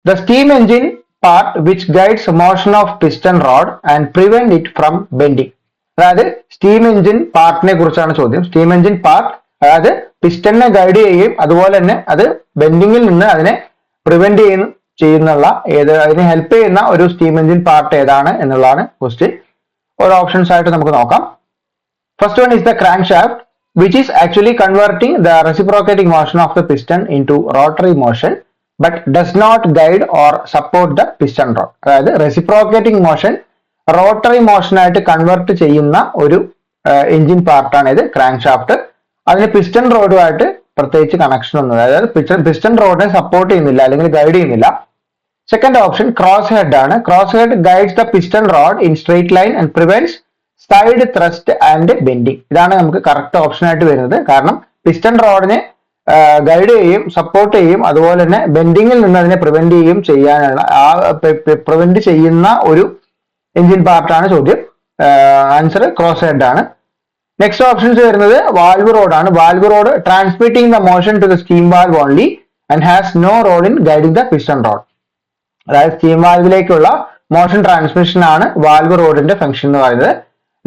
The steam engine part which guides motion of piston rod and prevent it from bending. അതായത് steam engine പാർട്ടിനെ കുറിച്ചാണ് ചോദ്യം. Steam engine part അതായത് പിസ്റ്റണിനെ guide ചെയ്യുകയും അതുപോലെ തന്നെ അത് ബെൻഡിങ്ങിൽ നിന്ന് അതിനെ പ്രിവെന്റ് ചെയ്യുന്നുള്ള അതിനെ ഹെൽപ്പ് ചെയ്യുന്ന ഒരു സ്റ്റീം എഞ്ചിൻ പാർട്ട് ഏതാണ് എന്നുള്ളതാണ് ക്വസ്റ്റ്യൻ. ഓരോ ഓപ്ഷൻസ് ആയിട്ട് നമുക്ക് നോക്കാം. First one is the crank shaft which is actually converting the reciprocating motion of the piston into rotary motion but does not guide or support the piston rod. അതായത് reciprocating motion rotary motion ആയിട്ട് convert ചെയ്യുന്ന ഒരു engine പാർട്ടാണ് ഇത് crank shaft. അതിന് piston റോഡുമായിട്ട് പ്രത്യേകിച്ച് connection ഒന്നും, അതായത് പിസ്റ്റൺ റോഡിനെ സപ്പോർട്ട് ചെയ്യുന്നില്ല അല്ലെങ്കിൽ ഗൈഡ് ചെയ്യുന്നില്ല. സെക്കൻഡ് ഓപ്ഷൻ ക്രോസ് ഹെഡ് ആണ്. Cross head guides the piston road in straight line and prevents side thrust and bending. ഇതാണ് നമുക്ക് കറക്റ്റ് ഓപ്ഷൻ ആയിട്ട് വരുന്നത്. കാരണം പിസ്റ്റൺ റോഡിനെ ഗൈഡ് ചെയ്യും, സപ്പോർട്ട് ചെയ്യും, അതുപോലെ തന്നെ ബെൻഡിങ്ങിൽ നിന്ന് അതിനെ പ്രിവെന്റ് ചെയ്യും ചെയ്യാനുള്ള പ്രിവെന്റ് ചെയ്യുന്ന ഒരു എഞ്ചിൻ പാർട്ടാണ് ചോദ്യം. ആൻസർ ക്രോസ് ഹെഡ് ആണ്. നെക്സ്റ്റ് ഓപ്ഷൻസ് വരുന്നത് വാൽവ് റോഡ് ആണ്. Valve rod transmitting the motion to the steam valve only and has no role in guiding the piston rod. അതായത് സ്റ്റീം വാൽവിലേക്കുള്ള മോഷൻ ട്രാൻസ്മിഷൻ ആണ് വാൽവ് റോഡിന്റെ ഫംഗ്ഷൻ എന്ന് പറയുന്നത്.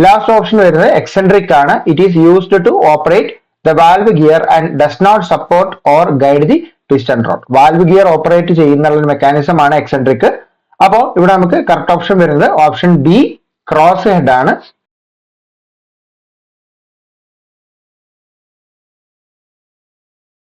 ലാസ്റ്റ് ഓപ്ഷൻ വരുന്നത് എക്സെൻട്രിക് ആണ്. It is used to operate the valve gear and does not support or guide the piston rod. Valve gear operate ചെയ്യുന്ന മെക്കാനിസം ആണ് എക്സെൻട്രിക്. അപ്പോൾ ഇവിടെ നമുക്ക് കറക്റ്റ് ഓപ്ഷൻ വരുന്നത് ഓപ്ഷൻ ബി ക്രോസ് ഹെഡ് ആണ്.